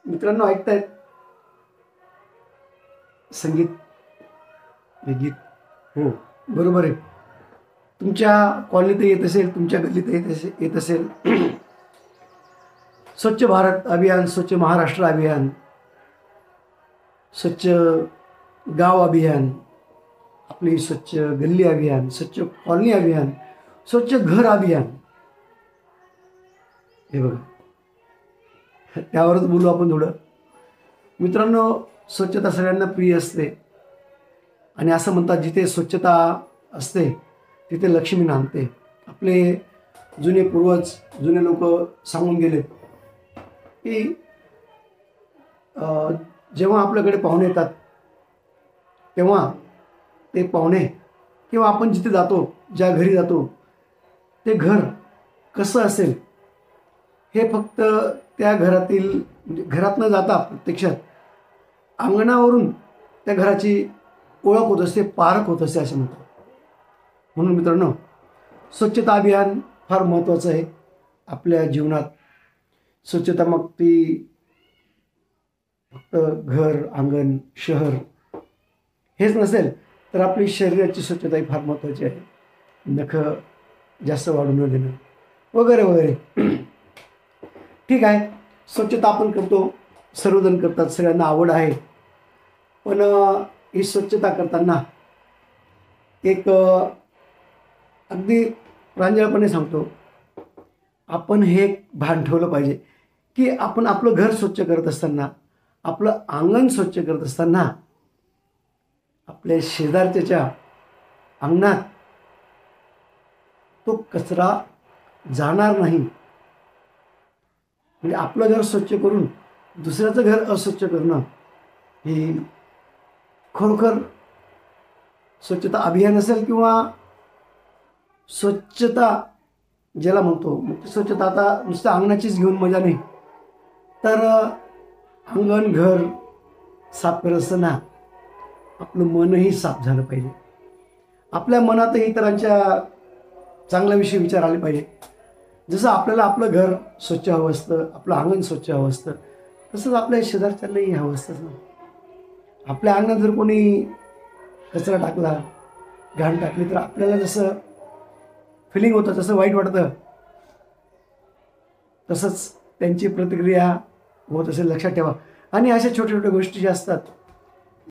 मित्रांनो ऐकतायत संगीत हे गीत? हो बरोबर आहे. तुमच्या कॉलनीत येत असेल, तुमच्या गल्लीत येत असेल. स्वच्छ भारत अभियान, स्वच्छ महाराष्ट्र अभियान, स्वच्छ गाव अभियान, आपली स्वच्छ गल्ली अभियान, स्वच्छ कॉलनी अभियान, स्वच्छ घर अभियान. हे बघा, त्यावरच बोलू आपण थोडं. मित्रांनो, स्वच्छता सगळ्यांना प्रिय असते आणि असं म्हणतात जिथे स्वच्छता असते तिथे लक्ष्मी नांदते. आपले जुने पूर्वज, जुने लोक सांगून गेले की जेव्हा आपल्याकडे पाहुणे येतात तेव्हा ते पाहुणे किंवा आपण जिथे जातो, ज्या घरी जातो, ते घर कसं असेल हे फक्त त्या घरातील म्हणजे घरात न जाता प्रत्यक्षात अंगणावरून त्या घराची ओळख होत असते, पारख होत असते असं म्हणतात. म्हणून मित्रांनो, स्वच्छता अभियान फार महत्त्वाचं आहे आपल्या जीवनात. स्वच्छता मग ती फक्त घर, अंगण, शहर हेच नसेल तर आपली शरीराची स्वच्छताही फार महत्त्वाची आहे. नखं जास्त वाढू न देणं वगैरे वगैरे. ठीक आहे, स्वच्छता आपण करतो, सर्वजण करतात, सगळ्यांना आवड आहे. पण ही स्वच्छता करताना एक अगदी प्रांजळपणे सांगतो, आपण हे भान ठेवलं पाहिजे की आपण आपलं घर स्वच्छ करत असताना, आपलं अंगण स्वच्छ करत असताना आपल्या शेजारच्या अंगणात तो कचरा जाणार नाही. म्हणजे आपलं घर स्वच्छ करून दुसऱ्याचं घर अस्वच्छ करणं ही खरोखर स्वच्छता अभियान असेल किंवा स्वच्छता ज्याला म्हणतो. मग स्वच्छता आता नुसतं अंगणाचीच घेऊन मजा नाही, तर अंगण घर साफ करत असताना आपलं मनही साफ झालं पाहिजे. आपल्या मनातही इतरांच्या चांगल्याविषयी विचार आले पाहिजे. जसं आपल्याला आपलं घर स्वच्छ हवं असतं, आपलं अंगण स्वच्छ हवं असतं, तसंच आपल्या शेजारच्यांनाही हवं असतंच ना. आपल्या अंगणात जर कोणी कचरा टाकला, घाण टाकली, तर आपल्याला जसं फिलिंग होतं, जसं वाईट वाटतं, तसंच त्यांची प्रतिक्रिया होत असेल, लक्षात ठेवा. आणि अशा छोट्या छोट्या गोष्टी ज्या असतात